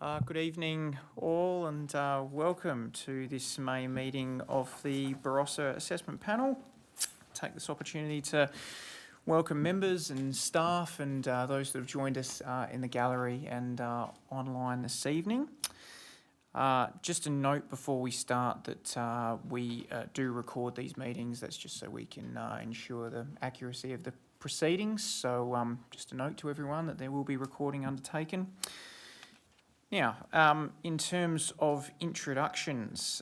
Good evening all, and welcome to this May meeting of the Barossa Assessment Panel. Take this opportunity to welcome members and staff and those that have joined us in the gallery and online this evening. Just a note before we start that we do record these meetings. That's just so we can ensure the accuracy of the proceedings. So just a note to everyone that there will be recording undertaken. Now, in terms of introductions,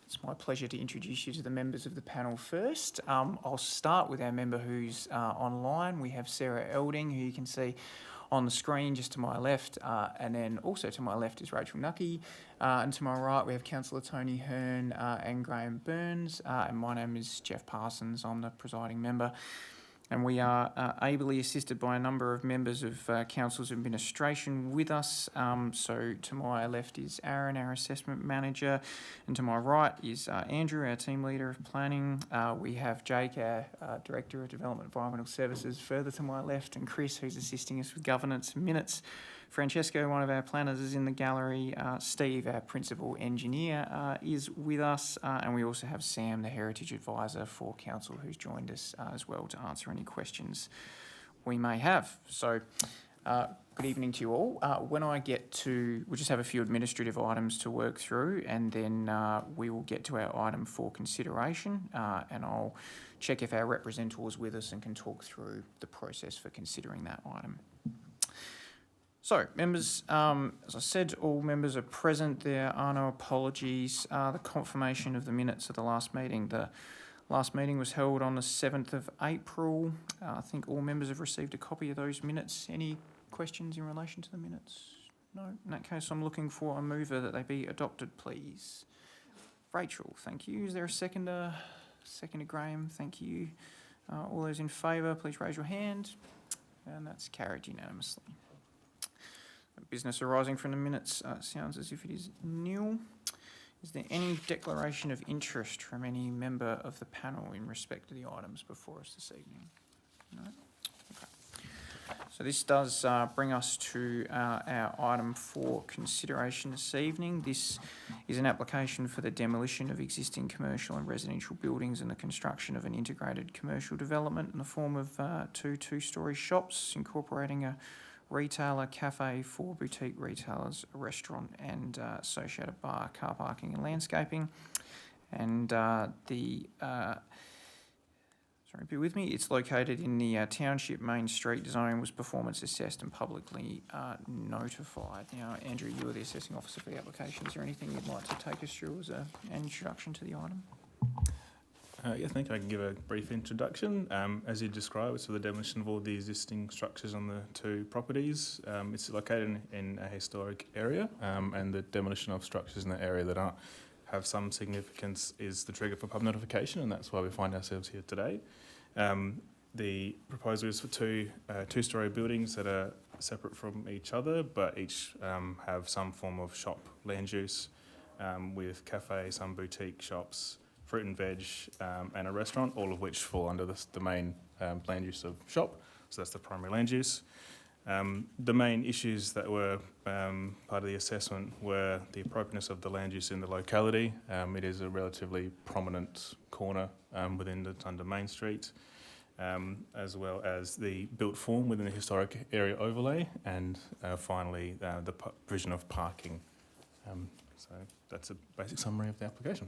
it's my pleasure to introduce you to the members of the panel first. I'll start with our member who's online. We have Sarah Elding, who you can see on the screen just to my left, and then also to my left is Rachel Nucky, and to my right we have Councillor Tony Hearn and Graham Burns, and my name is Jeff Parsons. I'm the presiding member. And we are ably assisted by a number of members of Council's administration with us. So to my left is Aaron, our assessment manager, and to my right is Andrew, our team leader of planning. We have Jake, our director of development environmental services, further to my left, and Chris, who's assisting us with governance and minutes. Francesco, one of our planners, is in the gallery. Steve, our principal engineer, is with us. And we also have Sam, the heritage advisor for council, who's joined us as well to answer any questions we may have. So good evening to you all. When I get to, we'll just have a few administrative items to work through, and then we will get to our item for consideration, and I'll check if our representative is with us and can talk through the process for considering that item. So, members, as I said, all members are present. There are no apologies. The confirmation of the minutes of the last meeting. The last meeting was held on the 7th of April. I think all members have received a copy of those minutes. Any questions in relation to the minutes? No? In that case, I'm looking for a mover that they be adopted, please. Rachel, thank you. Is there a seconder? Seconder, Graham, thank you. All those in favour, please raise your hand. And that's carried unanimously. Business arising from the minutes sounds as if it is nil. Is there any declaration of interest from any member of the panel in respect to the items before us this evening? No? Okay. So this does bring us to our item for consideration this evening. This is an application for the demolition of existing commercial and residential buildings and the construction of an integrated commercial development in the form of two-storey shops incorporating a retailer, cafe, 4 boutique retailers, a restaurant and associated bar, car parking and landscaping. And sorry, bear with me, it's located in the Township Main Street zone, was performance assessed and publicly notified. Now, Andrew, you are the assessing officer for the application. Is there anything you'd like to take us through as an introduction to the item? I think I can give a brief introduction. As you described, it's for the demolition of all the existing structures on the two properties. It's located in a historic area, and the demolition of structures in the area that have some significance is the trigger for pub notification, and that's why we find ourselves here today. The proposal is for two-storey buildings that are separate from each other, but each have some form of shop land use, with cafe, some boutique shops, fruit and veg, and a restaurant, all of which fall under the main land use of shop. So that's the primary land use. The main issues that were part of the assessment were the appropriateness of the land use in the locality. It is a relatively prominent corner under Main Street, as well as the built form within the historic area overlay, and finally the provision of parking. So that's a basic summary of the application.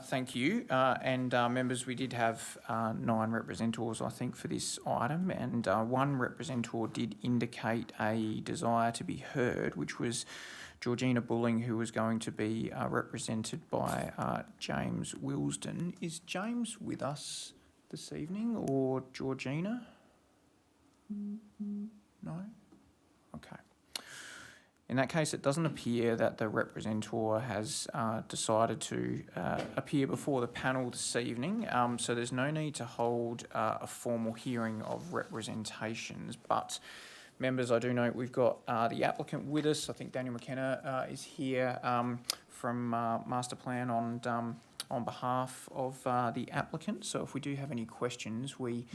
Thank you. And members, we did have 9 representatives, I think, for this item, and one representative did indicate a desire to be heard, which was Georgina Bulling, who was going to be represented by James Wilsden. Is James with us this evening, or Georgina? No? Okay. In that case, it doesn't appear that the representative has decided to appear before the panel this evening, so there's no need to hold a formal hearing of representations. But members, I do note we've got the applicant with us. I think Daniel McKenna is here from Master Plan on behalf of the applicant. So if we do have any questions, we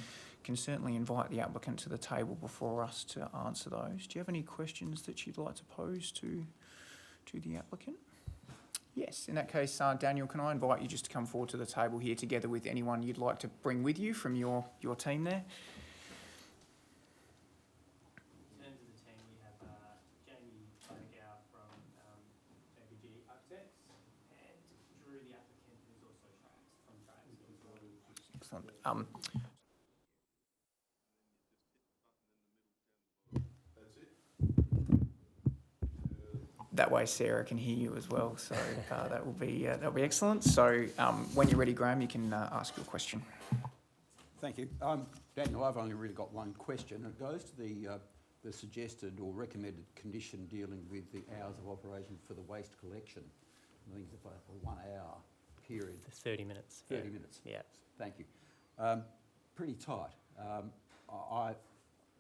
can certainly invite the applicant to the table before us to answer those. Do you have any questions that you'd like to pose to the applicant? Yes, in that case, Daniel, can I invite you just to come forward to the table here together with anyone you'd like to bring with you from your team there? In terms of the team, we have Jamie Bogau from ABG Architects and Drew, the applicant, who's also from Trax as well. Excellent. That way Sarah can hear you as well, so that'll be excellent. So when you're ready, Graham, you can ask your question. Thank you. Daniel, I've only really got one question. It goes to the suggested or recommended condition dealing with the hours of operation for the waste collection. I think it's a 1 hour period. 30 minutes. 30 minutes. Yeah. Thank you. Pretty tight.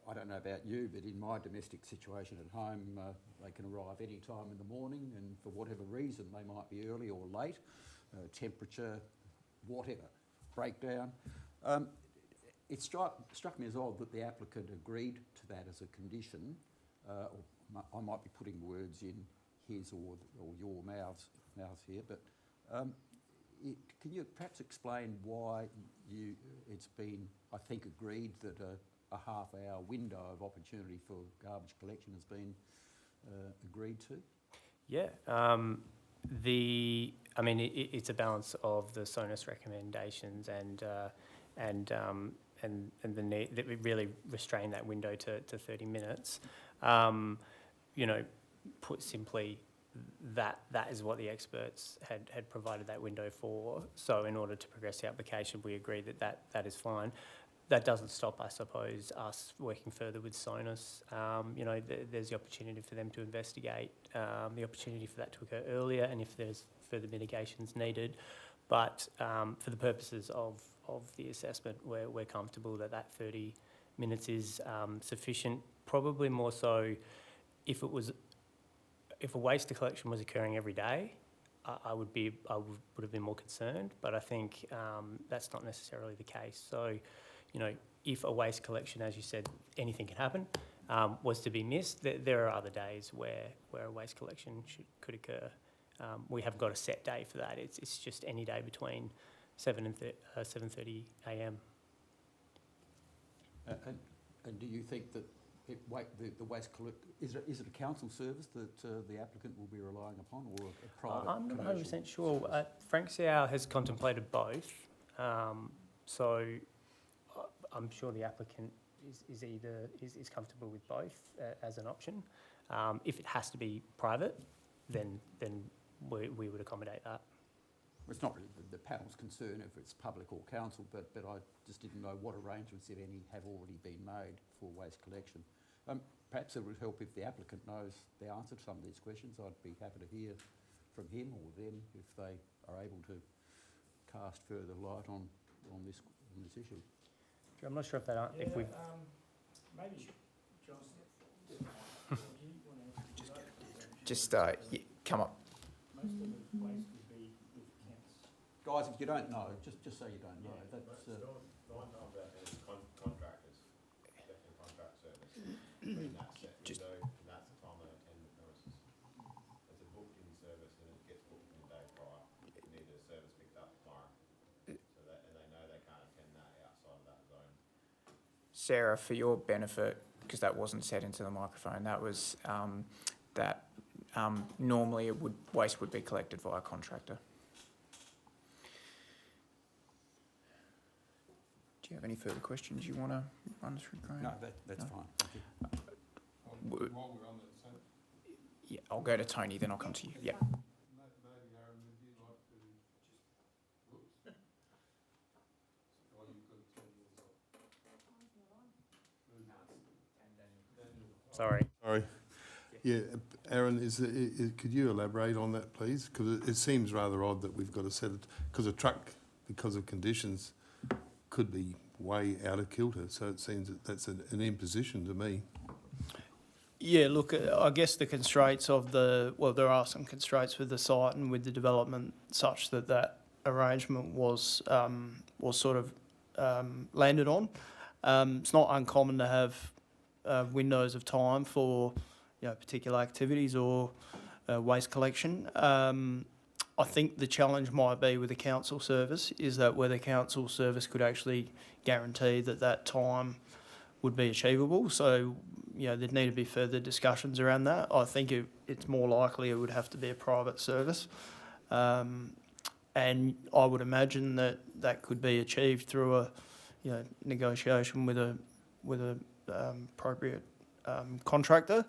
I don't know about you, but in my domestic situation at home, they can arrive any time in the morning, and for whatever reason, they might be early or late, temperature, whatever, breakdown. It struck me as odd that the applicant agreed to that as a condition. Or I might be putting words in his or your mouths here, but can you perhaps explain why it's been, I think, agreed that a half-hour window of opportunity for garbage collection has been agreed to? Yeah. It's a balance of the SONUS recommendations and the need that we really restrain that window to 30 minutes. Put simply, that is what the experts had provided that window for. So in order to progress the application, we agree that is fine. That doesn't stop, I suppose, us working further with SONUS. There's the opportunity for them to investigate, the opportunity for that to occur earlier, and if there's further mitigations needed. But for the purposes of the assessment, we're comfortable that 30 minutes is sufficient. Probably more so if a waste collection was occurring every day, I would have been more concerned. But I think that's not necessarily the case. So, if a waste collection, as you said, anything can happen, was to be missed, there are other days where a waste collection could occur. We haven't got a set day for that. It's just any day between 7 and 7:30 a.m. And do you think that the waste is it a council service that the applicant will be relying upon, or a private? I'm not 100% sure. Frank Seau has contemplated both, so I'm sure the applicant is comfortable with both as an option. If it has to be private, then we would accommodate that. It's not really the panel's concern if it's public or council, but I just didn't know what arrangements, if any, have already been made for waste collection. Perhaps it would help if the applicant knows the answer to some of these questions. I'd be happy to hear from him or them if they are able to cast further light on this issue. I'm not sure if that if we. Maybe John. Just come up. Most of the waste would be with camps. Guys, if you don't know, just so you don't know, that's. The one I'm about is contractors, definitely contract service. That's set window, and that's the time they attend the premises. It's a booked-in service, and it gets booked in the day prior. You need a service picked up tomorrow, and they know they can't attend that outside of that zone. Sarah, for your benefit, because that wasn't said into the microphone, that was normally waste would be collected via a contractor. Do you have any further questions you want to run through, Graham? No, that's fine. Thank you. While we're on that, so Yeah, I'll go to Tony, then I'll come to you. Yeah. maybe Aaron, would you like to just, whoops. While you've got 10 minutes off. Sorry. Sorry. Yeah, Aaron, could you elaborate on that, please? Because it seems rather odd that we've got to set it, because a truck, because of conditions, could be way out of kilter. So it seems that that's an imposition to me. Yeah, look, I guess the constraints of there are some constraints with the site and with the development such that arrangement was sort of landed on. It's not uncommon to have windows of time for particular activities or waste collection. I think the challenge might be with the council service is that whether council service could actually guarantee that that time would be achievable. So, there'd need to be further discussions around that. I think it's more likely it would have to be a private service. And I would imagine that could be achieved through a negotiation with a appropriate contractor,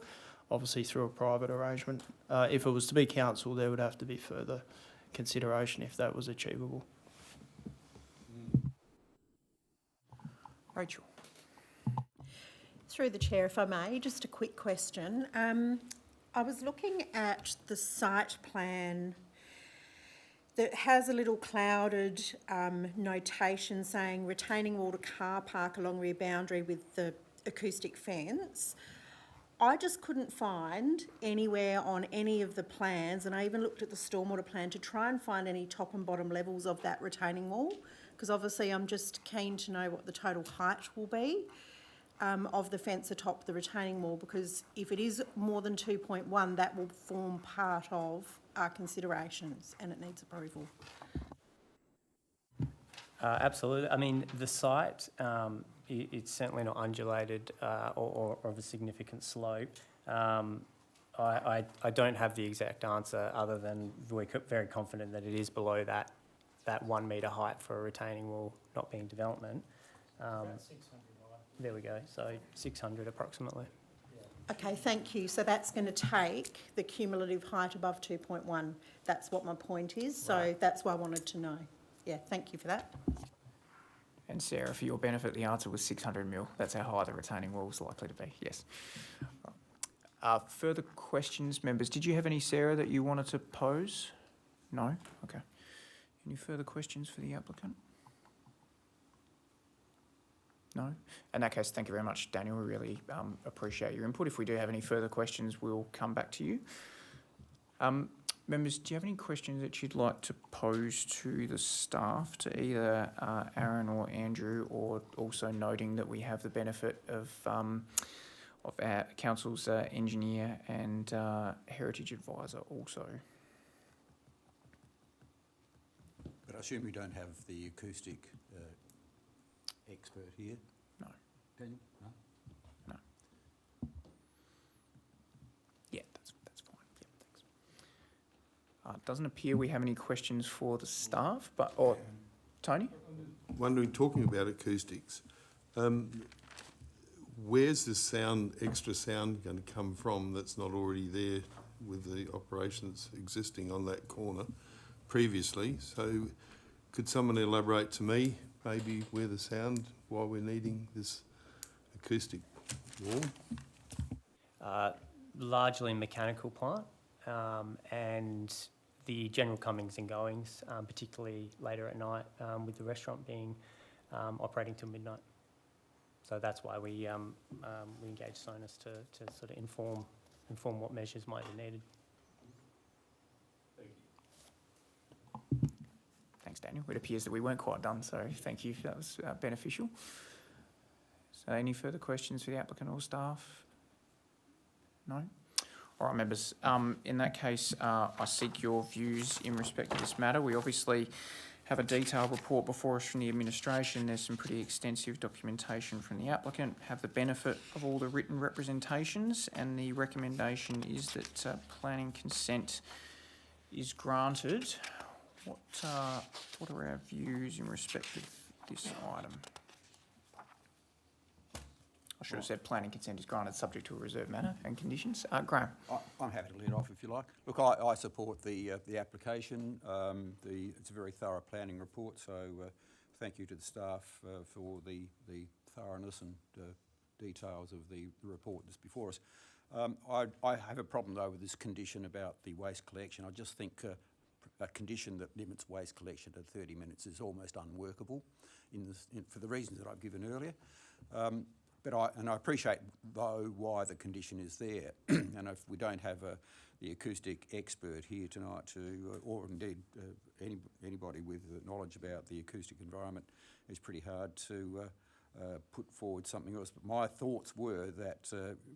obviously through a private arrangement. If it was to be council, there would have to be further consideration if that was achievable. Rachel. Through the chair, if I may, just a quick question. I was looking at the site plan that has a little clouded notation saying retaining wall to car park along rear boundary with the acoustic fence. I just couldn't find anywhere on any of the plans, and I even looked at the stormwater plan to try and find any top and bottom levels of that retaining wall, because obviously I'm just keen to know what the total height will be of the fence atop the retaining wall, because if it is more than 2.1, that will form part of our considerations and it needs approval. Absolutely. I mean, the site, it's certainly not undulated or of a significant slope. I don't have the exact answer other than we're very confident that it is below that 1 metre height for a retaining wall not being development. About 600 high. There we go, so 600 approximately. Okay, thank you. So that's going to take the cumulative height above 2.1. That's what my point is. So Right. that's why I wanted to know. Yeah, thank you for that. And Sarah, for your benefit, the answer was 600 mil. That's how high the retaining wall is likely to be, yes. Further questions, members? Did you have any, Sarah, that you wanted to pose? No? Okay. Any further questions for the applicant? No? In that case, thank you very much, Daniel. We really appreciate your input. If we do have any further questions, we'll come back to you. Members, do you have any questions that you'd like to pose to the staff, to either Aaron or Andrew, or also noting that we have the benefit of our council's engineer and heritage advisor also? But I assume we don't have the acoustic expert here? No. Daniel? No? Yeah, that's fine. Yeah, thanks. Doesn't appear we have any questions for the staff, but, or Tony? Wondering, talking about acoustics, where's the sound, extra sound going to come from that's not already there with the operations existing on that corner previously? So could someone elaborate to me maybe where the sound, why we're needing this acoustic wall? Largely mechanical plant, and the general comings and goings, particularly later at night, with the restaurant being operating till midnight. So that's why we engage Sonus to sort of inform what measures might be needed. Thanks, Daniel. It appears that we weren't quite done, so thank you. That was beneficial. So any further questions for the applicant or staff? No? All right, members. In that case, I seek your views in respect to this matter. We obviously have a detailed report before us from the administration. There's some pretty extensive documentation from the applicant, have the benefit of all the written representations, and the recommendation is that planning consent is granted. What are our views in respect of this item? I should have said planning consent is granted subject to a reserved matter and conditions. Graham. I'm happy to lead off if you like. Look, I support the application. It's a very thorough planning report, so thank you to the staff for the thoroughness and details of the report that's before us. I have a problem though with this condition about the waste collection. I just think a condition that limits waste collection to 30 minutes is almost unworkable for the reasons that I've given earlier. But I appreciate, though, why the condition is there. And if we don't have the acoustic expert here tonight or indeed anybody with knowledge about the acoustic environment, it's pretty hard to put forward something else. But my thoughts were that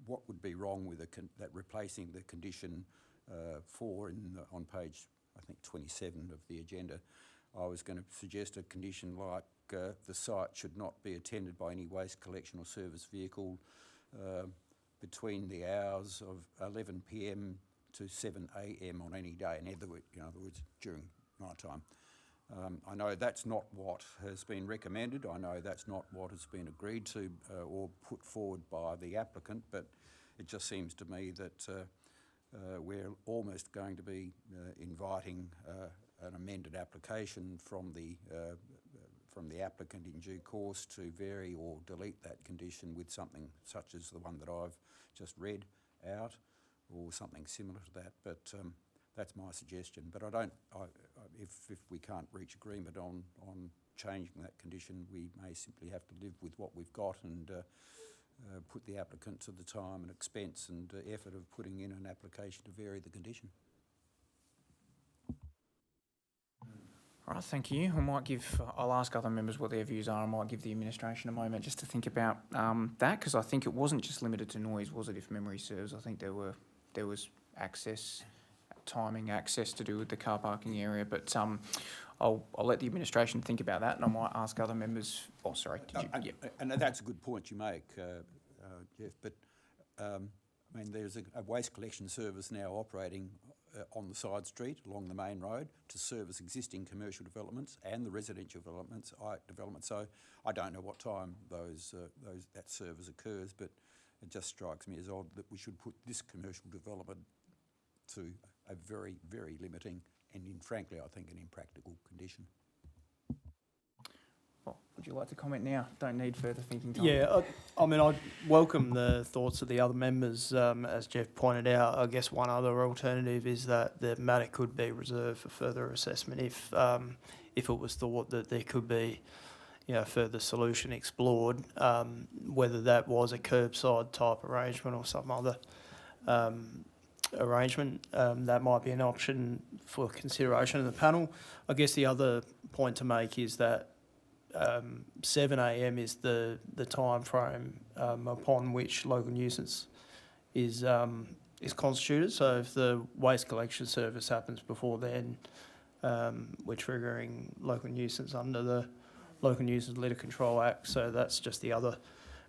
what would be wrong with that replacing the condition 4 on page, I think, 27 of the agenda. I was going to suggest a condition like the site should not be attended by any waste collection or service vehicle between the hours of 11 p.m. to 7 a.m. on any day. In other words, during night time. I know that's not what has been recommended. I know that's not what has been agreed to or put forward by the applicant, but it just seems to me that we're almost going to be inviting an amended application from the applicant in due course to vary or delete that condition with something such as the one that I've just read out, or something similar to that. But that's my suggestion. But if we can't reach agreement on changing that condition, we may simply have to live with what we've got and put the applicant to the time and expense and effort of putting in an application to vary the condition. All right, thank you. I'll ask other members what their views are. I might give the administration a moment just to think about that, because I think it wasn't just limited to noise, was it, if memory serves? I think there was access, timing, access to do with the car parking area, but I'll let the administration think about that, and I might ask other members. Oh, sorry. And that's a good point you make, Jeff, but I mean, there's a waste collection service now operating on the side street along the main road to service existing commercial developments and the residential developments. So I don't know what time that service occurs, but it just strikes me as odd that we should put this commercial development to a very, very limiting and, frankly, I think, an impractical condition. Well, would you like to comment now? Don't need further thinking time. Yeah, I mean, I welcome the thoughts of the other members. As Jeff pointed out, I guess one other alternative is that the matter could be reserved for further assessment if it was thought that there could be, further solution explored, whether that was a curbside type arrangement or some other arrangement. That might be an option for consideration of the panel. I guess the other point to make is that 7 a.m. is the time frame upon which local nuisance is constituted. So if the waste collection service happens before then, we're triggering local nuisance under the Local Nuisance Litter Control Act. So that's just the other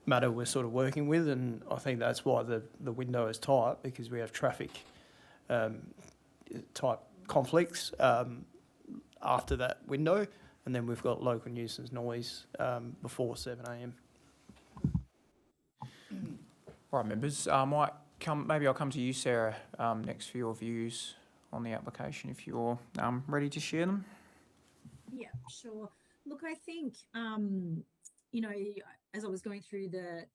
matter we're sort of working with, and I think that's why the window is tight, because we have traffic type conflicts after that window. And then we've got local nuisance noise before 7 a.m. All right, members. Maybe I'll come to you, Sarah, next for your views on the application, if you're ready to share them. Yeah, sure. Look, I think, as I was going through the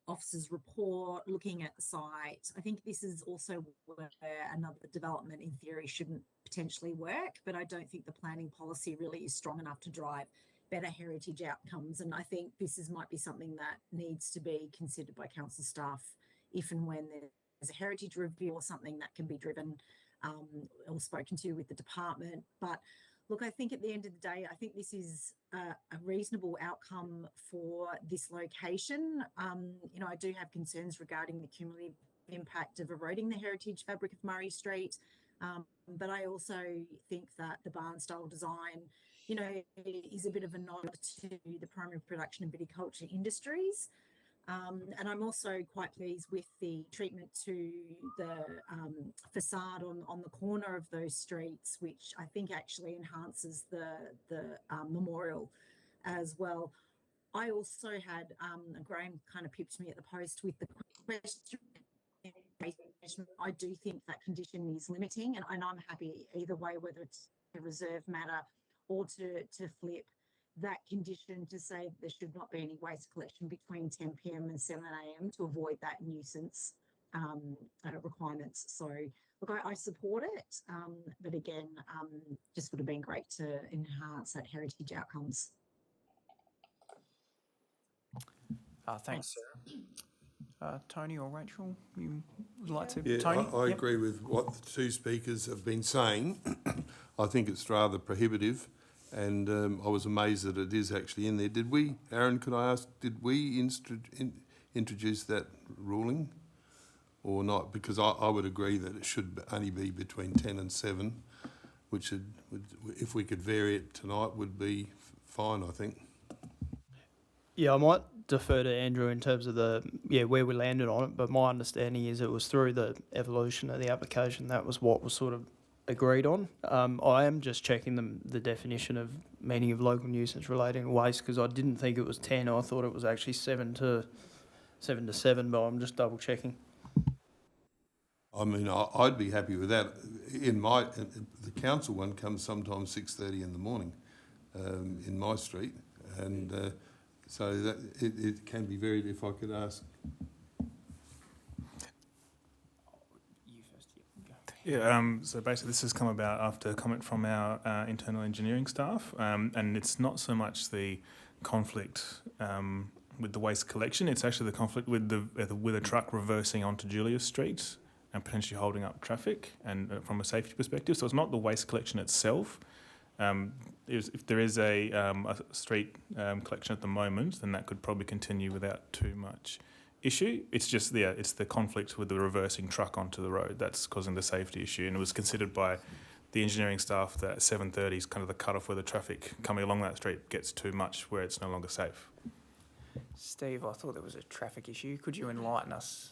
officer's report, looking at the site, I think this is also where another development in theory shouldn't potentially work, but I don't think the planning policy really is strong enough to drive better heritage outcomes. And I think this might be something that needs to be considered by council staff if and when there's a heritage review or something that can be driven or spoken to with the department. But look, I think at the end of the day, I think this is a reasonable outcome for this location. I do have concerns regarding the cumulative impact of eroding the heritage fabric of Murray Street. But I also think that the barn-style design, is a bit of a nod to the primary production and viticulture industries. And I'm also quite pleased with the treatment to the facade on the corner of those streets, which I think actually enhances the memorial as well. I also had, Graham kind of pipped me at the post with the question. I do think that condition is limiting, and I'm happy either way, whether it's a reserve matter or to flip that condition to say there should not be any waste collection between 10 p.m. and 7 a.m. to avoid that nuisance requirements. So, look, I support it, but again, just would have been great to enhance that heritage outcomes. Thanks, Sarah. Tony or Rachel, you would like to? Yeah, Tony? I agree with what the two speakers have been saying. I think it's rather prohibitive, And I was amazed that it is actually in there. Did we, Aaron, could I ask, did we introduce that ruling or not? Because I would agree that it should only be between 10 and 7, which would, if we could vary it tonight, would be fine, I think. Yeah, I might defer to Andrew in terms of where we landed on it, but my understanding is it was through the evolution of the application that was what was sort of agreed on. I am just checking the definition of meaning of local nuisance relating to waste, because I didn't think it was 10. I thought it was actually 7 to 7, but I'm just double checking. I mean, I'd be happy with that. The council one comes sometimes 6:30 in the morning in my street, and so that it can be varied. If I could ask. You first, yeah. Go. Yeah, so basically this has come about after a comment from our internal engineering staff, and it's not so much the conflict with the waste collection, it's actually the conflict with a truck reversing onto Julius Street and potentially holding up traffic, and from a safety perspective. So it's not the waste collection itself. If there is a street collection at the moment, then that could probably continue without too much issue. It's just it's the conflict with the reversing truck onto the road that's causing the safety issue, and it was considered by the engineering staff that 7:30 is kind of the cut-off where the traffic coming along that street gets too much, where it's no longer safe. Steve, I thought there was a traffic issue. Could you enlighten us?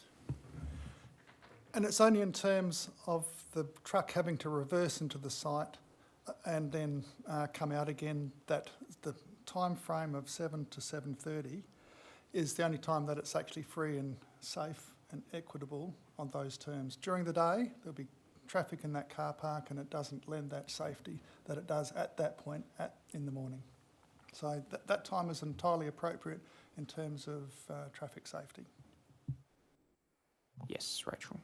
And it's only in terms of the truck having to reverse into the site and then come out again, that the time frame of 7 to 7:30 is the only time that it's actually free and safe and equitable on those terms. During the day, there'll be traffic in that car park and it doesn't lend that safety that it does at that point in the morning. So that time is entirely appropriate in terms of traffic safety. Yes, Rachel.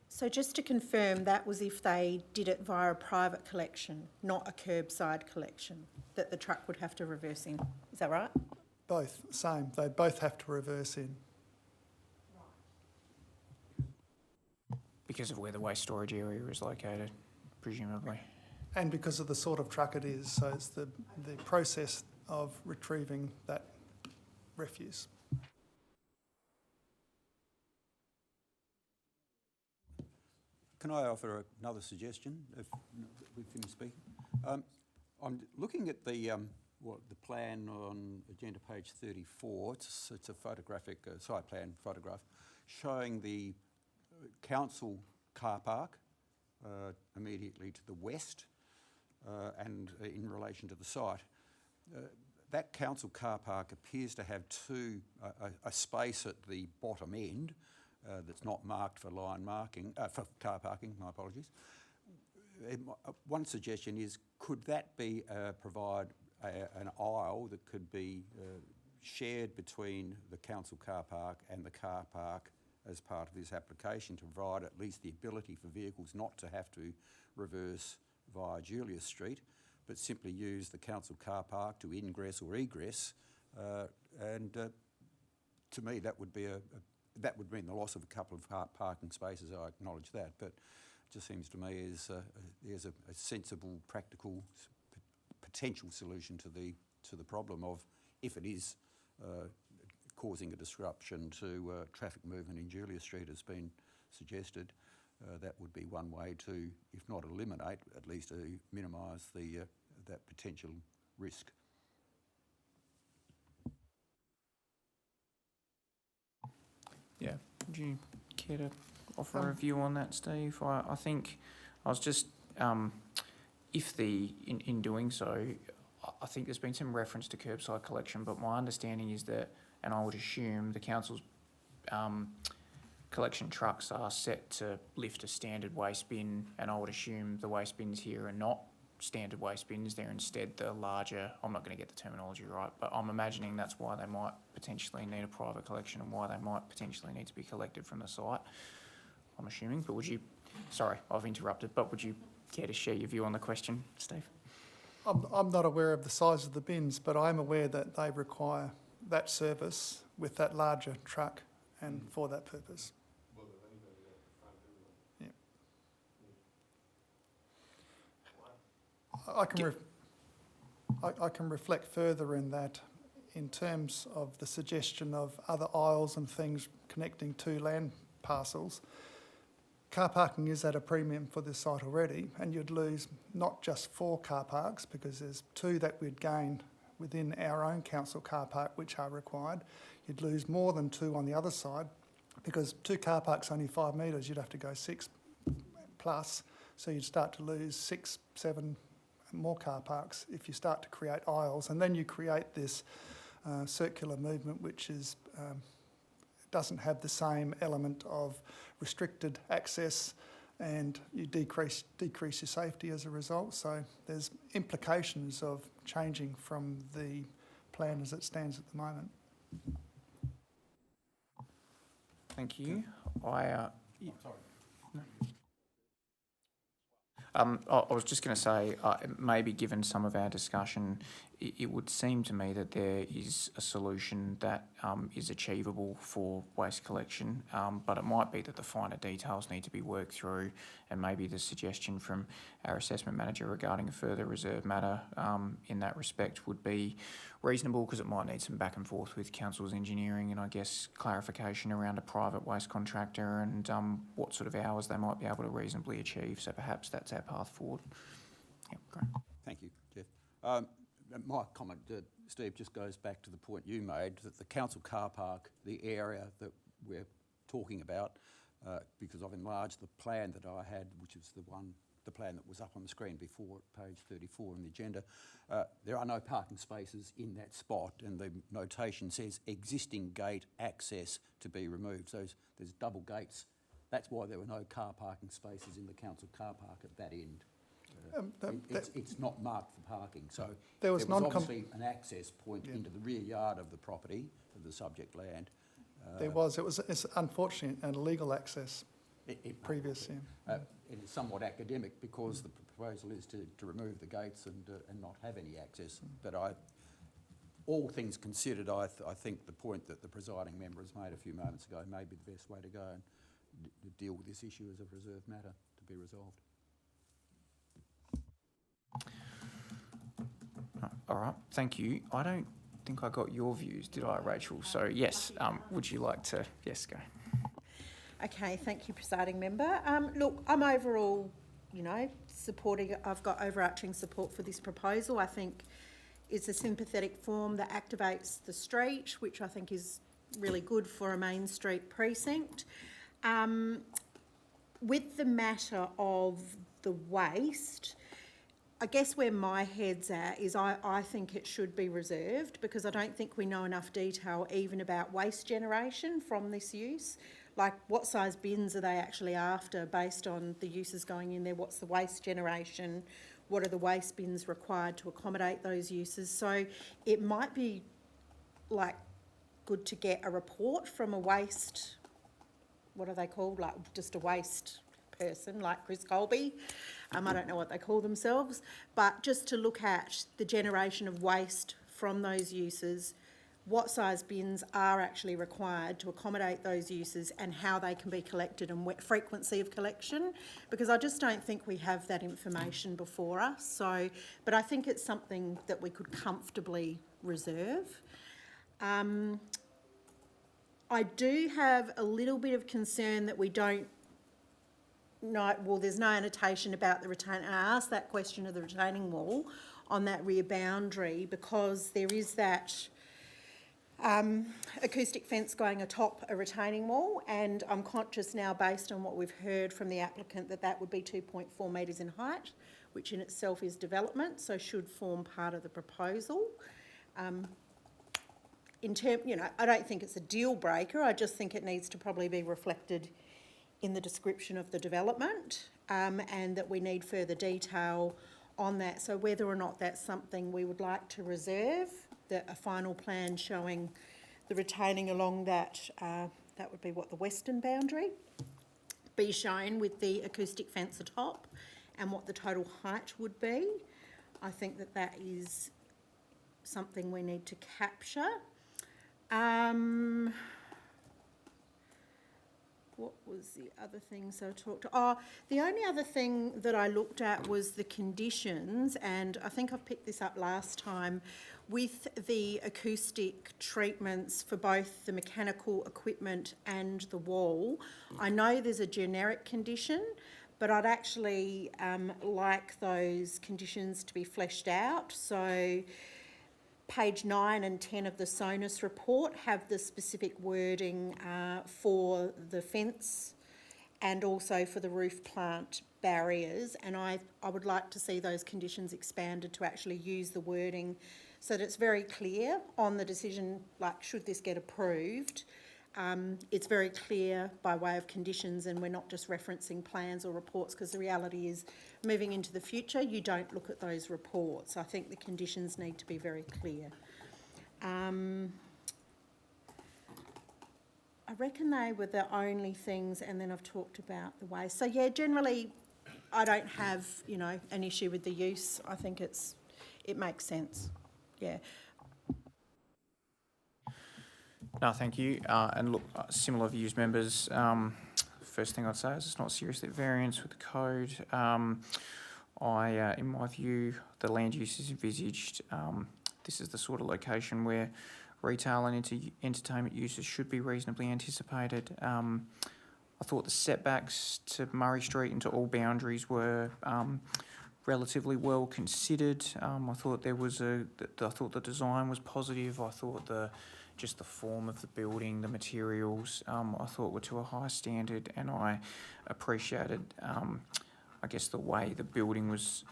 So just to confirm, that was if they did it via a private collection, not a curbside collection, that the truck would have to reverse in. Is that right? Both, same. They both have to reverse in. Because of where the waste storage area is located, presumably. And because of the sort of truck it is, so it's the process of retrieving that refuse. Can I offer another suggestion if we finish speaking? I'm looking at the plan on agenda page 34. It's a photographic site plan photograph showing the council car park immediately to the west and in relation to the site. That council car park appears to have a space at the bottom end that's not marked for line marking, for car parking, my apologies. One suggestion is, could that be provide an aisle that could be shared between the council car park and the car park as part of this application, to provide at least the ability for vehicles not to have to reverse via Julius Street, but simply use the council car park to ingress or egress, and to me that would be that would mean the loss of a couple of parking spaces. I acknowledge that, but it just seems to me there's a sensible, practical, potential solution to the problem of, if it is causing a disruption to traffic movement in Julius Street, has been suggested. That would be one way to, if not eliminate, at least to minimise that potential risk. Yeah. Would you care to offer a view on that, Steve? I think I was just, in doing so, I think there's been some reference to curbside collection, but my understanding is that, and I would assume the council's collection trucks are set to lift a standard waste bin, and I would assume the waste bins here are not standard waste bins. They're instead the larger, I'm not going to get the terminology right, but I'm imagining that's why they might potentially need a private collection and why they might potentially need to be collected from the site, I'm assuming. But would you, sorry, I've interrupted, but would you care to share your view on the question, Steve? I'm not aware of the size of the bins, but I'm aware that they require that service with that larger truck and for that purpose. Yeah. I can I can reflect further in that in terms of the suggestion of other aisles and things connecting two land parcels. Car parking is at a premium for this site already, and you'd lose not just 4 car parks, because there's 2 that we'd gain within our own council car park which are required. You'd lose more than 2 on the other side, because 2 car parks only 5 metres, you'd have to go 6 plus, so you'd start to lose 6, 7 more car parks if you start to create aisles, and then you create this circular movement which is doesn't have the same element of restricted access, and you decrease your safety as a result. So there's implications of changing from the plan as it stands at the moment. Thank you. I was just going to say, maybe given some of our discussion, it would seem to me that there is a solution that is achievable for waste collection, but it might be that the finer details need to be worked through, and maybe the suggestion from our assessment manager regarding a further reserve matter in that respect would be reasonable, because it might need some back and forth with council's engineering and I guess clarification around a private waste contractor and what sort of hours they might be able to reasonably achieve. So perhaps that's our path forward. Yeah, great. Thank you, Jeff. My comment, Steve, just goes back to the point you made, that the council car park, the area that we're talking about, because I've enlarged the plan that I had, which is the plan that was up on the screen before, page 34 in the agenda. There are no parking spaces in that spot, and the notation says existing gate access to be removed. So there's double gates. That's why there were no car parking spaces in the council car park at that end. It's not marked for parking, so there was obviously an access point into the rear yard of the property, of the subject land. It's unfortunately an illegal access previously. It is somewhat academic, because the proposal is to remove the gates and not have any access. But all things considered, I think the point that the presiding member has made a few moments ago may be the best way to go and deal with this issue as a reserved matter to be resolved. All right, thank you. I don't think I got your views, did I, Rachel? So yes, would you like to, yes, go. Okay, thank you, presiding member. Look, I'm overall, supporting, I've got overarching support for this proposal. I think it's a sympathetic form that activates the street, which I think is really good for a main street precinct. With the matter of the waste, I guess where my head's at is I think it should be reserved, because I don't think we know enough detail even about waste generation from this use. Like, what size bins are they actually after based on the uses going in there? What's the waste generation? What are the waste bins required to accommodate those uses? So it might be good to get a report from a waste, what are they called? Like just a waste person like Chris Colby. I don't know what they call themselves, but just to look at the generation of waste from those uses, what size bins are actually required to accommodate those uses, and how they can be collected and frequency of collection, because I just don't think we have that information before us. So, but I think it's something that we could comfortably reserve. I do have a little bit of concern that we don't know, well, there's no annotation about the retaining, and I asked that question of the retaining wall on that rear boundary, because there is that acoustic fence going atop a retaining wall, and I'm conscious now, based on what we've heard from the applicant, that would be 2.4 metres in height, which in itself is development, so should form part of the proposal. I don't think it's a deal breaker. I just think it needs to probably be reflected in the description of the development, and that we need further detail on that. So whether or not that's something we would like to reserve, that a final plan showing the retaining along that, that would be what, the western boundary, be shown with the acoustic fence atop, and what the total height would be. I think that is something we need to capture. what was the other things I talked? Oh, the only other thing that I looked at was the conditions, and I think I've picked this up last time, with the acoustic treatments for both the mechanical equipment and the wall. I know there's a generic condition, but I'd actually like those conditions to be fleshed out. So page 9 and 10 of the SONUS report have the specific wording for the fence and also for the roof plant barriers, and I would like to see those conditions expanded to actually use the wording so that it's very clear on the decision, like should this get approved, it's very clear by way of conditions and we're not just referencing plans or reports, because the reality is moving into the future you don't look at those reports. I think the conditions need to be very clear. I reckon they were the only things, and then I've talked about the waste. So yeah, generally I don't have, you know, an issue with the use. I think it makes sense. Yeah. No, thank you. And look, similar views, members. First thing I'd say is it's not seriously at variance with the code. In my view, the land use is envisaged. This is the sort of location where retail and entertainment uses should be reasonably anticipated. I thought the setbacks to Murray Street and to all boundaries were relatively well considered. I thought the design was positive. I thought just the form of the building, the materials, I thought were to a high standard, and I appreciated, I guess, the way the building was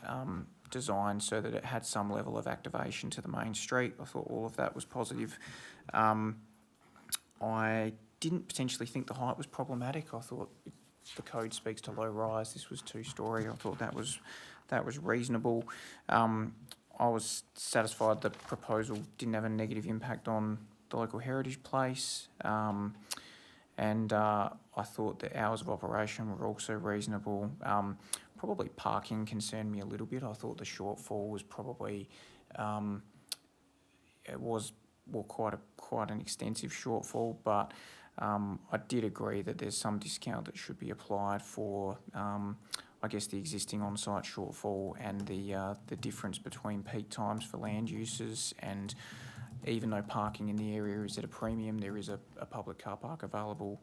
designed so that it had some level of activation to the main street. I thought all of that was positive. I didn't potentially think the height was problematic. I thought the code speaks to low rise. This was 2-storey. I thought that was reasonable. I was satisfied the proposal didn't have a negative impact on the local heritage place, and I thought the hours of operation were also reasonable. Probably parking concerned me a little bit. I thought the shortfall was probably quite an extensive shortfall, but I did agree that there's some discount that should be applied for I guess the existing on-site shortfall and the difference between peak times for land uses, and even though parking in the area is at a premium, there is a public car park available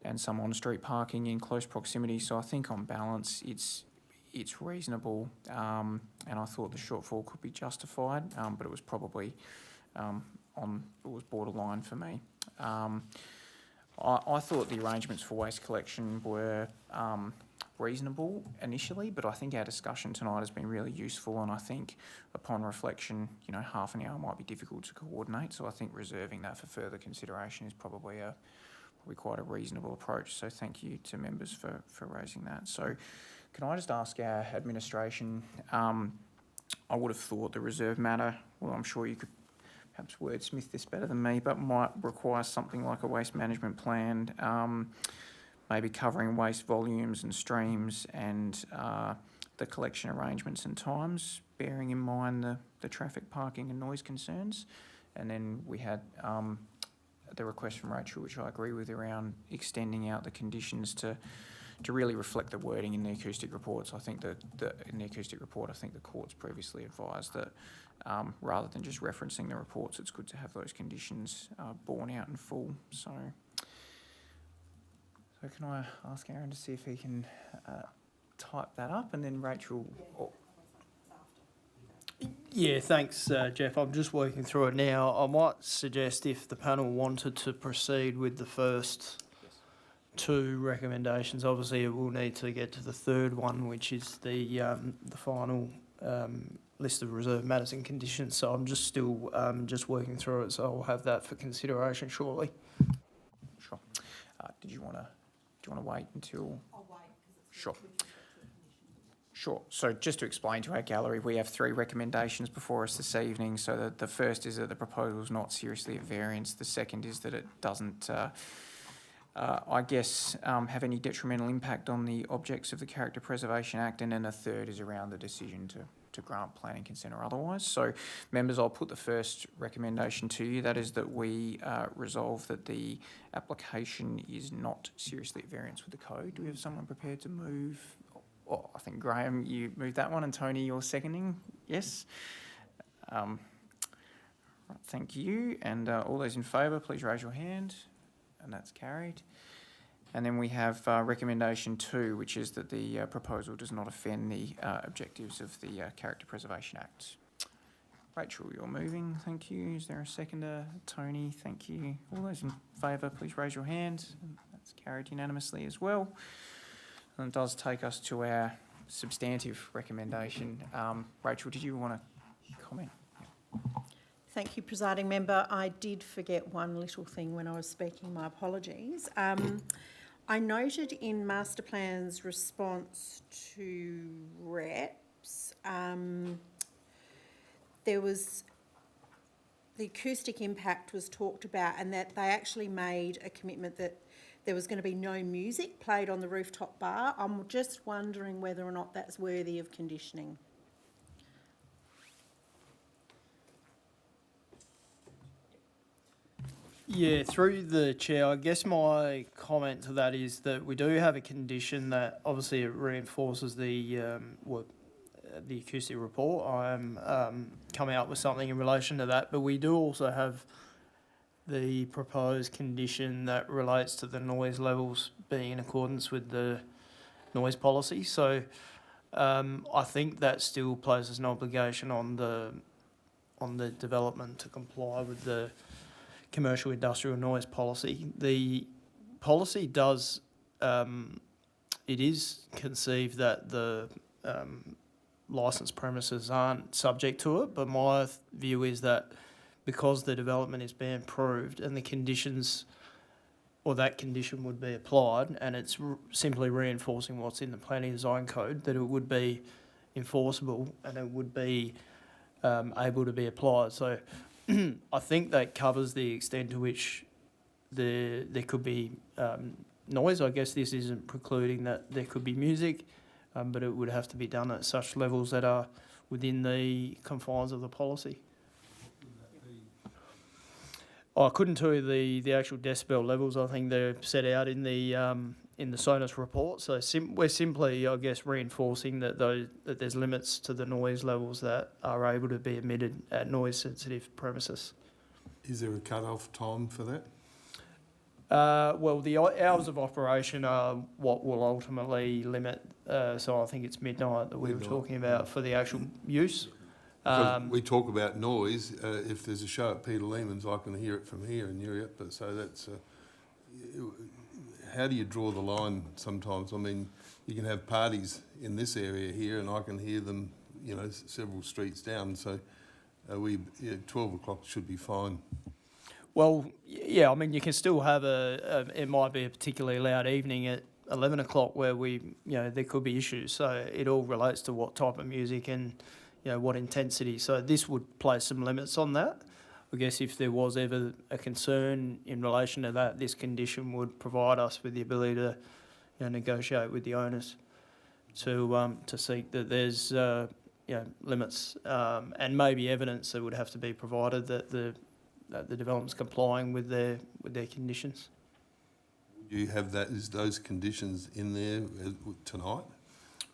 and some on-street parking in close proximity. So I think on balance it's reasonable, and I thought the shortfall could be justified, but it was probably it was borderline for me. I thought the arrangements for waste collection were reasonable initially, but I think our discussion tonight has been really useful, and I think upon reflection, you know, half an hour might be difficult to coordinate, so I think reserving that for further consideration is probably quite a reasonable approach. So thank you to members for raising that. So can I just ask our administration, I would have thought the reserve matter, well, I'm sure you could perhaps wordsmith this better than me, but might require something like a waste management plan, maybe covering waste volumes and streams and the collection arrangements and times, bearing in mind the traffic, parking and noise concerns. And then we had the request from Rachel, which I agree with, around extending out the conditions to really reflect the wording in the acoustic reports. I think in the acoustic report, I think the court's previously advised that rather than just referencing the reports, it's good to have those conditions borne out in full. So can I ask Aaron to see if he can type that up, and then Rachel... Yeah, thanks, Jeff. I'm just working through it now. I might suggest if the panel wanted to proceed with the first two recommendations, obviously it will need to get to the third one, which is the final list of reserve matters and conditions. So I'm just still just working through it, so I'll have that for consideration shortly. Sure. Do you want to wait until... I'll wait. Sure. Sure. So just to explain to our gallery, we have 3 recommendations before us this evening. So the first is that the proposal is not seriously at variance. The second is that it doesn't I guess, have any detrimental impact on the objects of the Character Preservation Act, and then a third is around the decision to grant planning consent or otherwise. So, members, I'll put the first recommendation to you. That is that we resolve that the application is not seriously at variance with the code. Do we have someone prepared to move? Oh, I think Graham, you moved that one, and Tony, you're seconding. Yes. Right, thank you. And all those in favour, please raise your hand. And that's carried. And then we have recommendation 2, which is that the proposal does not offend the objectives of the Character Preservation Act. Rachel, you're moving. Thank you. Is there a seconder? Tony, thank you. All those in favour, please raise your hand. And that's carried unanimously as well. And it does take us to our substantive recommendation. Rachel, did you want to comment? Thank you, Presiding Member. I did forget one little thing when I was speaking. My apologies. I noted in Master Plan's response to reps, there was the acoustic impact was talked about, and that they actually made a commitment that there was going to be no music played on the rooftop bar. I'm just wondering whether or not that's worthy of conditioning. Yeah, through the chair, I guess my comment to that is that we do have a condition that obviously it reinforces the acoustic report. I'm coming up with something in relation to that, but we do also have the proposed condition that relates to the noise levels being in accordance with the noise policy. So I think that still places an obligation on the development to comply with the commercial industrial noise policy. The policy does, it is conceived that the licensed premises aren't subject to it, but my view is that because the development is being approved and the conditions, or that condition would be applied, and it's simply reinforcing what's in the planning design code, that it would be enforceable and it would be able to be applied. So I think that covers the extent to which there could be noise. I guess this isn't precluding that there could be music, but it would have to be done at such levels that are within the confines of the policy. I couldn't tell you the actual decibel levels. I think they're set out in the SONUS report. So we're simply, I guess, reinforcing that there's limits to the noise levels that are able to be emitted at noise-sensitive premises. Is there a cut-off time for that? Well, the hours of operation are what will ultimately limit. So I think it's midnight that we were talking about for the actual use. Because we talk about noise. If there's a show at Peter Lehman's, I can hear it from here in Europe. But so that's. How do you draw the line sometimes? I mean, you can have parties in this area here and I can hear them, several streets down. So 12 o'clock should be fine. Well, yeah, I mean, you can still have it might be a particularly loud evening at 11 o'clock where there could be issues. So it all relates to what type of music and, what intensity. So this would place some limits on that. I guess if there was ever a concern in relation to that, this condition would provide us with the ability to negotiate with the owners to seek that there's limits and maybe evidence that would have to be provided that the development's complying with their conditions. Do you have those conditions in there tonight?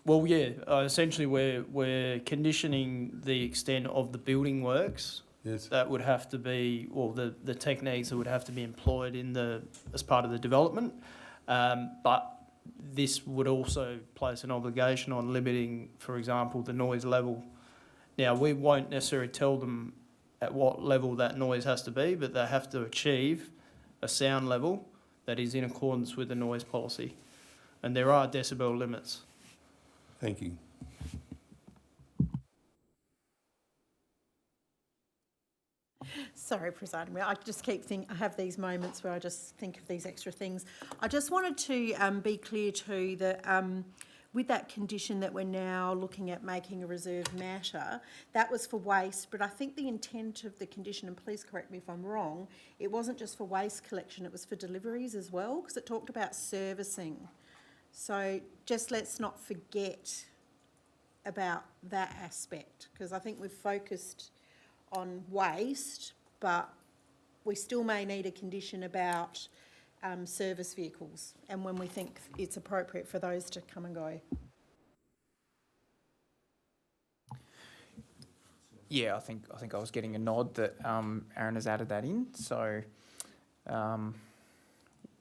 Well, yeah. Essentially, we're conditioning the extent of the building works. Yes. That would have to be, or the techniques that would have to be employed as part of the development. But this would also place an obligation on limiting, for example, the noise level. Now, we won't necessarily tell them at what level that noise has to be, but they have to achieve a sound level that is in accordance with the noise policy. And there are decibel limits. Thank you. Sorry, Presiding Member. I just I have these moments where I just think of these extra things. I just wanted to be clear too that with that condition that we're now looking at making a reserve matter, that was for waste, but I think the intent of the condition, and please correct me if I'm wrong, it wasn't just for waste collection, it was for deliveries as well, because it talked about servicing. So just let's not forget about that aspect, because I think we've focused on waste, but we still may need a condition about service vehicles and when we think it's appropriate for those to come and go. Yeah, I think I was getting a nod that Aaron has added that in. So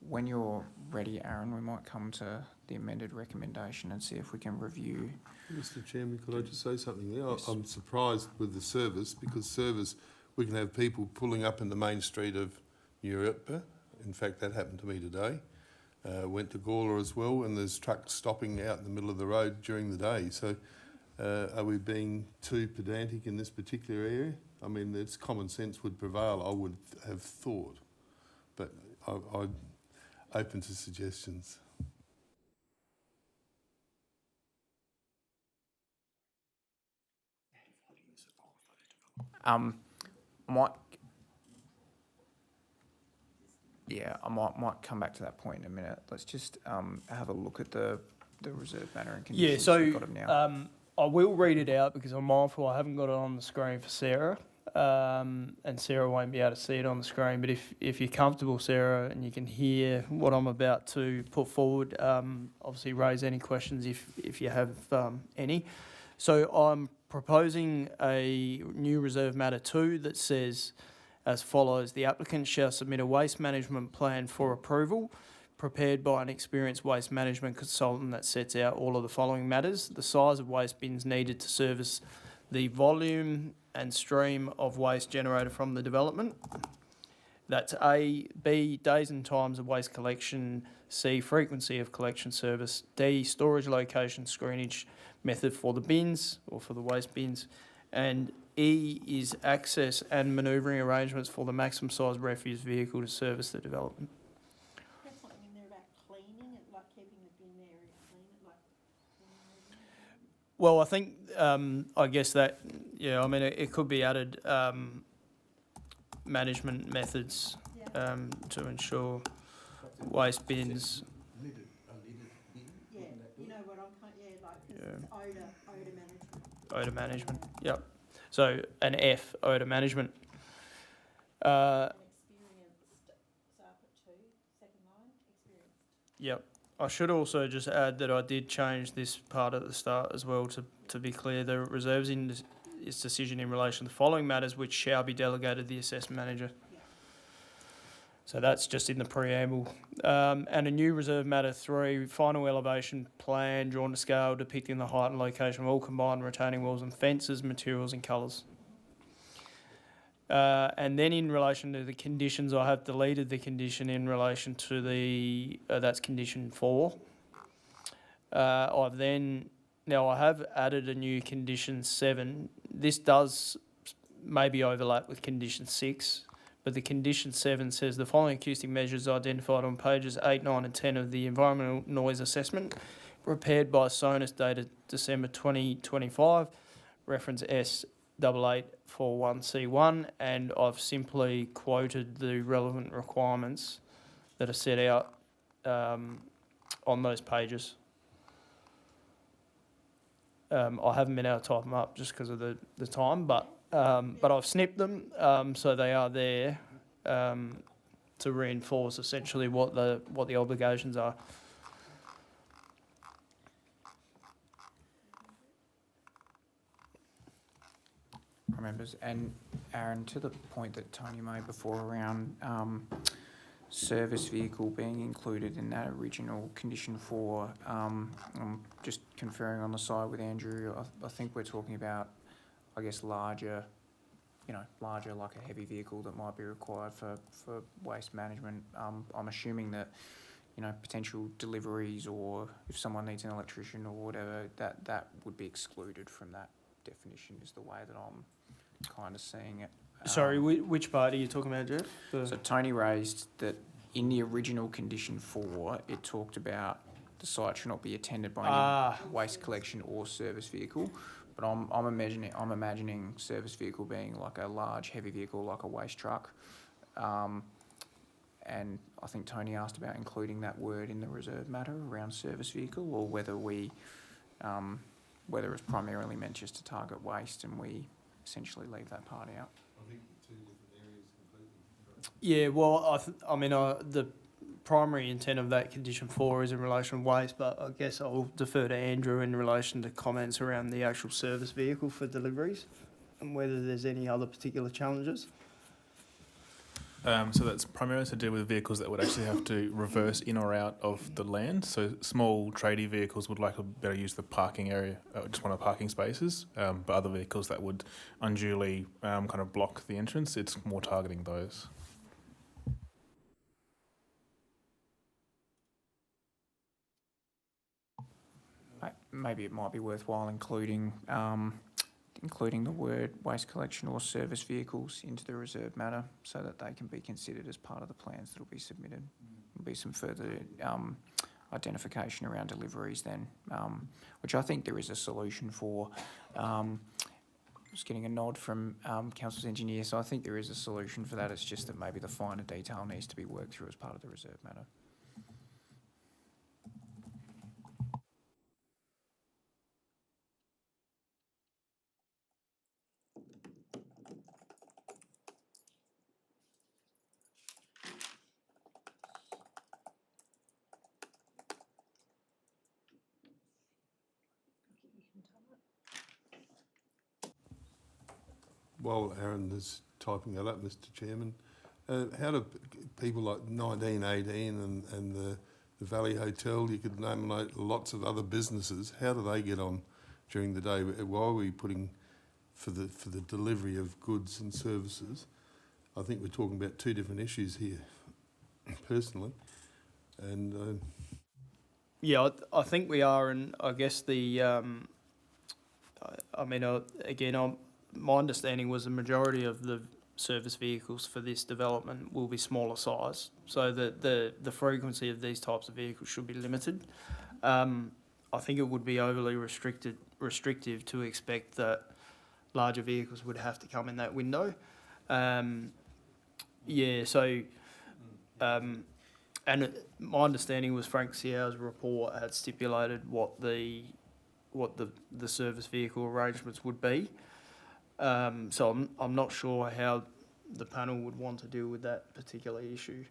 when you're ready, Aaron, we might come to the amended recommendation and see if we can review. Mr. Chairman, could I just say something there? Yes. I'm surprised with the service, because service, we can have people pulling up in the main street of Europa. In fact, that happened to me today. Went to Gawler as well, and there's trucks stopping out in the middle of the road during the day. So are we being too pedantic in this particular area? I mean, it's common sense would prevail, I would have thought. But I'm open to suggestions. I might come back to that point in a minute. Let's just have a look at the reserve matter and conditions. Yeah, so We've got 'em now. I will read it out because I'm mindful I haven't got it on the screen for Sarah, and Sarah won't be able to see it on the screen. But if you're comfortable, Sarah, and you can hear what I'm about to put forward, obviously raise any questions if you have any. So I'm proposing a new reserve matter 2 that says as follows: the applicant shall submit a waste management plan for approval prepared by an experienced waste management consultant that sets out all of the following matters: the size of waste bins needed to service the volume and stream of waste generated from the development. That's A. B. Days and times of waste collection. C. Frequency of collection service. D. Storage location screenage method for the bins or for the waste bins. And E is access and manoeuvring arrangements for the maximum size refuse vehicle to service the development. That's something in there about cleaning it, like keeping the bin there and clean it, like. Well, I think, I guess that, yeah, I mean, it could be added, management methods, to ensure waste bins. A lidded bin. Yeah, you know what I'm, like, Yeah. it's odour management. Odour management, yep. So an F, odour management. Experienced staff at 2, second line, experienced. Yep. I should also just add that I did change this part at the start as well to be clear. The reserves in its decision in relation to the following matters which shall be delegated to the assessment manager. Yeah. So that's just in the preamble. And a new reserve matter 3, final elevation plan drawn to scale depicting the height and location of all combined retaining walls and fences, materials and colours. And then in relation to the conditions, I have deleted the condition in relation to the, that's condition 4. I have added a new condition 7. This does maybe overlap with condition 6, but the condition 7 says the following acoustic measures identified on pages 8, 9 and 10 of the environmental noise assessment prepared by Sonus dated December 2025, reference S8841C1, and I've simply quoted the relevant requirements that are set out on those pages. I haven't been able to type them up just because of the time, but I've snipped them so they are there to reinforce essentially what the obligations are. Members, and Aaron, to the point that Tony made before around service vehicle being included in that original condition 4, I'm just conferring on the side with Andrew. I think we're talking about, I guess, larger like a heavy vehicle that might be required for waste management. I'm assuming that, potential deliveries, or if someone needs an electrician or whatever, that would be excluded from that definition, is the way that I'm kind of seeing it. Sorry, which part are you talking about, Jeff? So Tony raised that in the original condition 4, it talked about the site should not be attended by any waste collection or service vehicle. But I'm imagining service vehicle being like a large heavy vehicle, like a waste truck. And I think Tony asked about including that word in the reserve matter around service vehicle, or whether whether it's primarily meant just to target waste and we essentially leave that part out. I think two different areas completely. Yeah, well, I mean, the primary intent of that condition 4 is in relation to waste, but I guess I'll defer to Andrew in relation to comments around the actual service vehicle for deliveries and whether there's any other particular challenges. So that's primarily to do with vehicles that would actually have to reverse in or out of the land. So small tradie vehicles would like to better use the parking area, just one of the parking spaces. But other vehicles that would unduly kind of block the entrance, it's more targeting those. Maybe it might be worthwhile including the word waste collection or service vehicles into the reserve matter so that they can be considered as part of the plans that will be submitted. There'll be some further identification around deliveries then, which I think there is a solution for. Just getting a nod from Council's engineer, so I think there is a solution for that. It's just that maybe the finer detail needs to be worked through as part of the reserve matter. While Aaron is typing that up, Mr. Chairman, how do people like 1918 and the Valley Hotel, you could nominate lots of other businesses, how do they get on during the day? Why are we putting for the delivery of goods and services? I think we're talking about two different issues here, personally. And Yeah, I think we are, and I guess my understanding was the majority of the service vehicles for this development will be smaller size, so that the frequency of these types of vehicles should be limited. I think it would be overly restrictive to expect that larger vehicles would have to come in that window. And my understanding was Frank Siao's report had stipulated what the service vehicle arrangements would be. So I'm not sure how the panel would want to deal with that particular issue.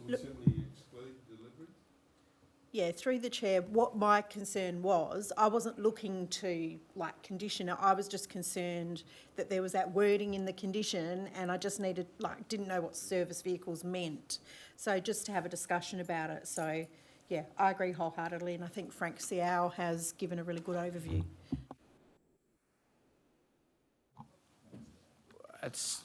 Look- simply exclude delivery? Yeah, through the chair, what my concern was, I wasn't looking to condition it. I was just concerned that there was that wording in the condition and I just didn't know what service vehicles meant. So just to have a discussion about it. So yeah, I agree wholeheartedly and I think Frank Siao has given a really good overview. It's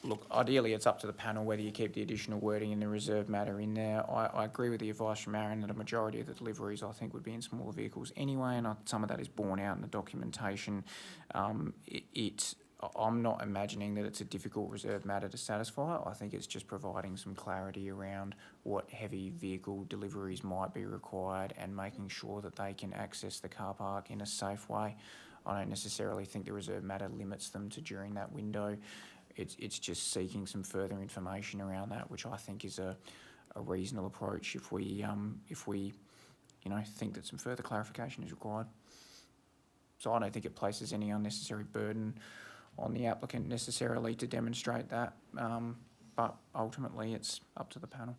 look, ideally it's up to the panel whether you keep the additional wording in the reserve matter in there. I agree with the advice from Aaron that a majority of the deliveries I think would be in smaller vehicles anyway, and some of that is borne out in the documentation. I'm not imagining that it's a difficult reserve matter to satisfy. I think it's just providing some clarity around what heavy vehicle deliveries might be required and making sure that they can access the car park in a safe way. I don't necessarily think the reserve matter limits them to during that window. It's just seeking some further information around that, which I think is a reasonable approach if we think that some further clarification is required. So I don't think it places any unnecessary burden on the applicant necessarily to demonstrate that, but ultimately it's up to the panel.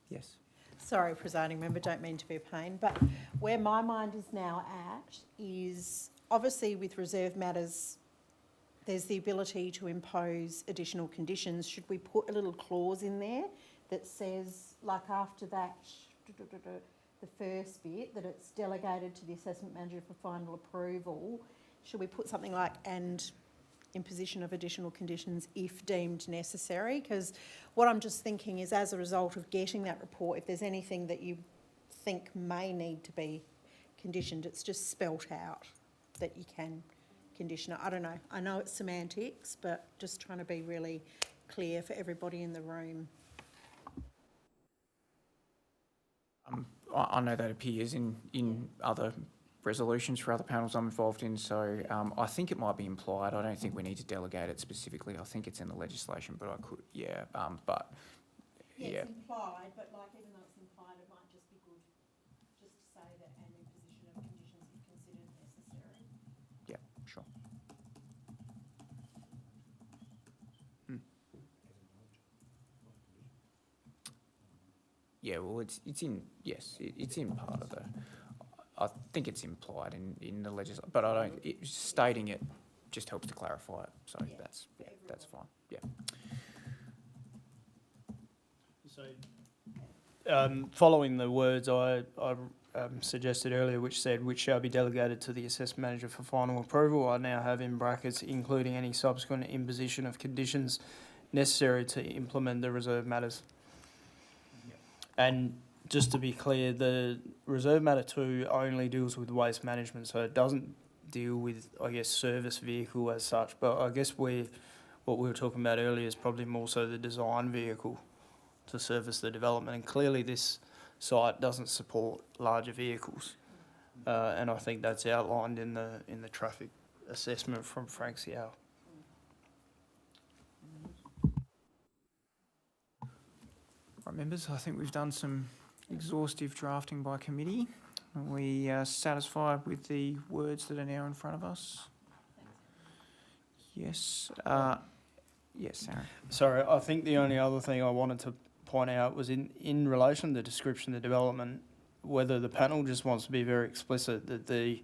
Yes. Sorry, presiding member, don't mean to be a pain, but where my mind is now at is obviously with reserve matters, there's the ability to impose additional conditions. Should we put a little clause in there that says, after that, the first bit, that it's delegated to the assessment manager for final approval? Should we put something like, and imposition of additional conditions if deemed necessary? Because what I'm just thinking is, as a result of getting that report, if there's anything that you think may need to be conditioned, it's just spelt out that you can condition it. I don't know. I know it's semantics, but just trying to be really clear for everybody in the room. I know that appears in other resolutions for other panels I'm involved in, so I think it might be implied. I don't think we need to delegate it specifically. I think it's in the legislation, but I could, but yeah. It's implied, but like even though it's implied, it might just be good just to say that an imposition of conditions if considered necessary. Yeah, sure. Yeah, well, it's in, yes, it's in part of the, I think it's implied in the legislation, but stating it just helps to clarify it, so Yeah, that's fine, yeah. So, following the words I suggested earlier, which said, which shall be delegated to the assessment manager for final approval, I now have in brackets, including any subsequent imposition of conditions necessary to implement the reserve matters. And just to be clear, the reserve matter 2 only deals with waste management, so it doesn't deal with, I guess, service vehicle as such. But I guess what we were talking about earlier is probably more so the design vehicle to service the development. And clearly this site doesn't support larger vehicles. And I think that's outlined in the traffic assessment from Frank Siao. Right, members, I think we've done some exhaustive drafting by committee. Are we satisfied with the words that are now in front of us? Yes. Yes, Aaron. Sorry, I think the only other thing I wanted to point out was in relation to the description of the development, whether the panel just wants to be very explicit that the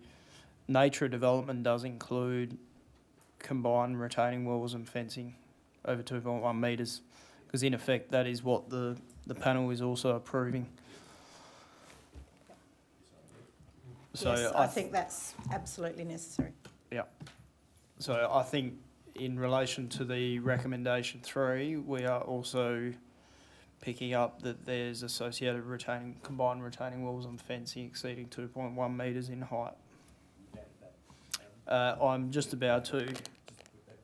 nature of development does include combined retaining walls and fencing over 2.1 metres, because in effect that is what the panel is also approving. So Yes, I think that's absolutely necessary. Yeah. So I think in relation to the recommendation 3, we are also picking up that there's associated combined retaining walls and fencing exceeding 2.1 metres in height. I'm just about to. Just put that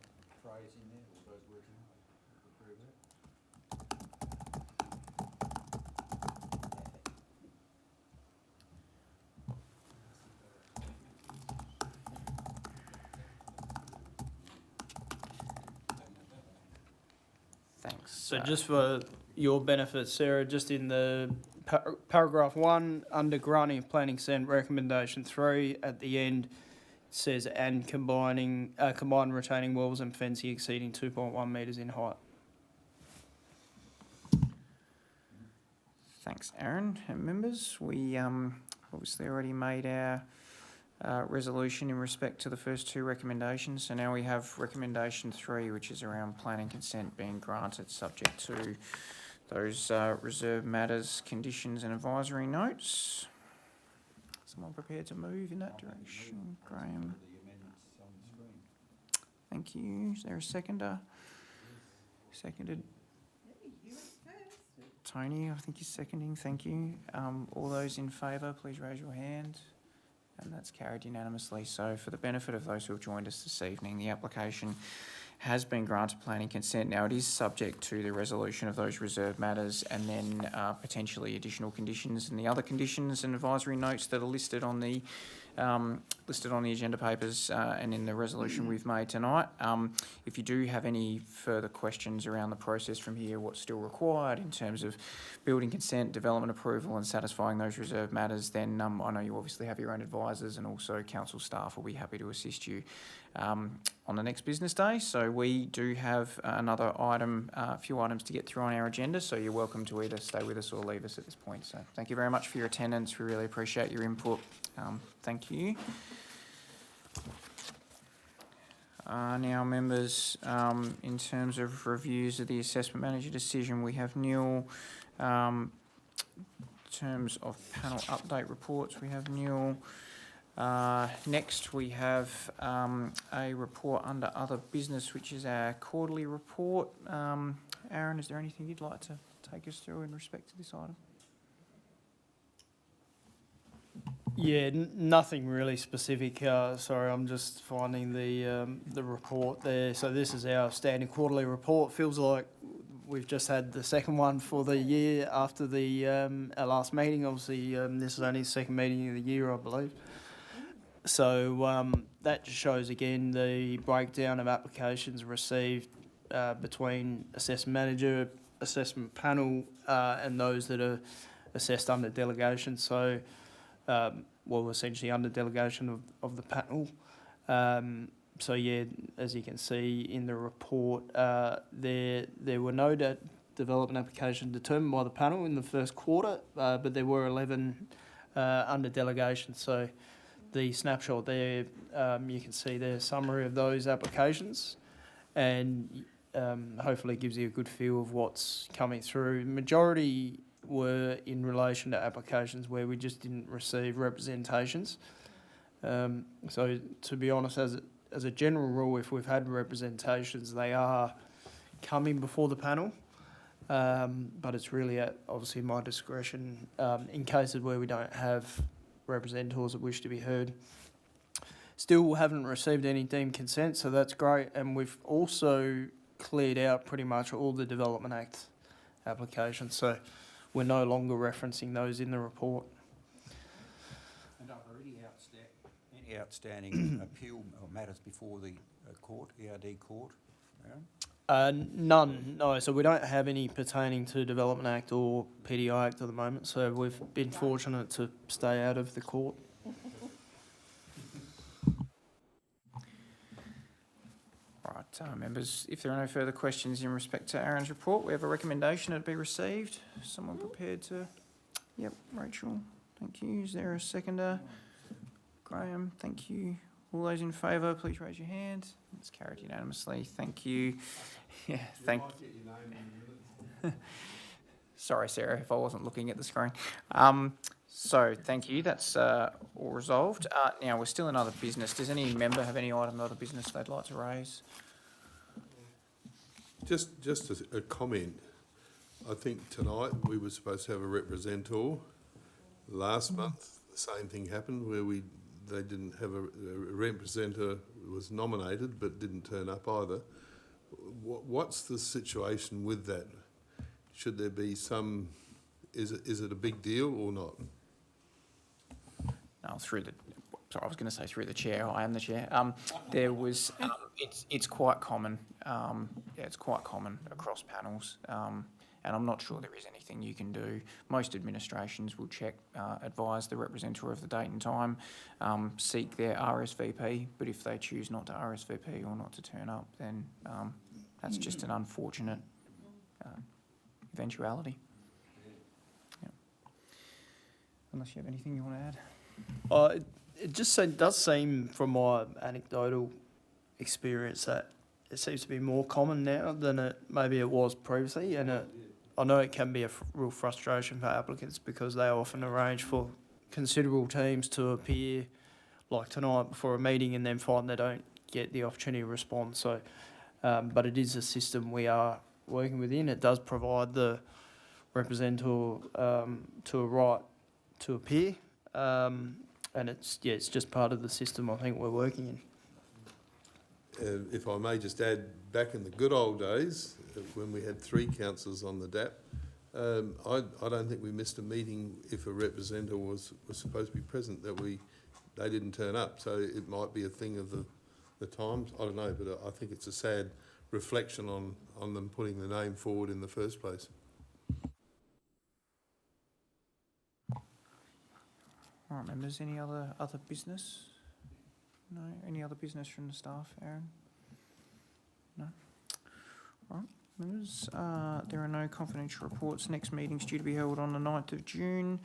phrase in there, all those working, approve that. Thanks. So just for your benefit, Sarah, just in the paragraph 1, under granting of planning consent recommendation 3, at the end it says, and combined retaining walls and fencing exceeding 2.1 metres in height. Thanks, Aaron. And members, we obviously already made our resolution in respect to the first 2 recommendations. So now we have recommendation 3, which is around planning consent being granted subject to those reserve matters, conditions and advisory notes. Someone prepared to move in that direction? Graham. The amendments on the screen. Thank you. Is there a seconder? Seconded. Tony, I think he's seconding. Thank you. All those in favour, please raise your hand. And that's carried unanimously. So for the benefit of those who have joined us this evening, the application has been granted planning consent. Now it is subject to the resolution of those reserve matters and then potentially additional conditions, and the other conditions and advisory notes that are listed on the agenda papers and in the resolution we've made tonight. If you do have any further questions around the process from here, what's still required in terms of building consent, development approval and satisfying those reserve matters, then I know you obviously have your own advisors and also council staff will be happy to assist you on the next business day. So we do have another item, a few items to get through on our agenda, so you're welcome to either stay with us or leave us at this point. So thank you very much for your attendance. We really appreciate your input. Thank you. Now, members, in terms of reviews of the assessment manager decision, we have nil. In terms of panel update reports, we have nil. Next, we have a report under other business, which is our quarterly report. Aaron, is there anything you'd like to take us through in respect to this item? Yeah, nothing really specific. Sorry, I'm just finding the report there. So this is our standing quarterly report. Feels like we've just had the second one for the year after the our last meeting. Obviously, this is only the second meeting of the year, I believe. So that just shows again the breakdown of applications received between assessment manager, assessment panel, and those that are assessed under delegation. So, well, essentially under delegation of the panel. So yeah, as you can see in the report, there were no development applications determined by the panel in the first quarter, but there were 11 under delegation. So the snapshot there, you can see the summary of those applications, and hopefully gives you a good feel of what's coming through. Majority were in relation to applications where we just didn't receive representations. So to be honest, as a general rule, if we've had representations, they are coming before the panel. But it's really at obviously my discretion in cases where we don't have representatives that wish to be heard. Still haven't received any deemed consent, so that's great. And we've also cleared out pretty much all the Development Act applications, so we're no longer referencing those in the report. And are there any outstanding appeal or matters before the court, ERD court, Aaron? None, no. So we don't have any pertaining to Development Act or PDI Act at the moment, so we've been fortunate to stay out of the court. Right, members, if there are no further questions in respect to Aaron's report, we have a recommendation that be received. Someone prepared to? Yep, Rachel, thank you. Is there a seconder? Graham, thank you. All those in favour, please raise your hand. It's carried unanimously. Thank you. Yeah, thank you. Sorry, Sarah, if I wasn't looking at the screen. So thank you. That's all resolved. Now, we're still in other business. Does any member have any item of other business they'd like to raise? Just a comment. I think tonight we were supposed to have a representative. Last month, the same thing happened where they didn't have a representative was nominated but didn't turn up either. What's the situation with that? Should there be some? Is it a big deal or not? No, sorry, I was going to say through the chair. I am the chair. There was. It's quite common. Yeah, it's quite common across panels. And I'm not sure there is anything you can do. Most administrations will check, advise the representative of the date and time, seek their RSVP, but if they choose not to RSVP or not to turn up, then that's just an unfortunate eventuality. Yeah. Unless you have anything you want to add? It just does seem, from my anecdotal experience, that it seems to be more common now than maybe it was previously, and I know it can be a real frustration for applicants because they often arrange for considerable teams to appear, like tonight, before a meeting, and then find they don't get the opportunity to respond. So, but it is a system we are working within. It does provide the representative to a right to appear, and it's just part of the system I think we're working in. If I may just add, back in the good old days, when we had 3 councillors on the DAP, I don't think we missed a meeting if a representative was supposed to be present, they didn't turn up. So it might be a thing of the times, I don't know, but I think it's a sad reflection on them putting the name forward in the first place. All right, members, any other business? No? Any other business from the staff, Aaron? No? All right, members, there are no confidential reports. Next meeting's due to be held on the 9th of June.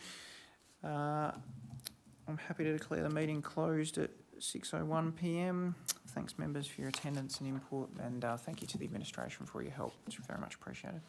I'm happy to declare the meeting closed at 6:01 p.m. Thanks, members, for your attendance and input, and thank you to the administration for your help. It's very much appreciated.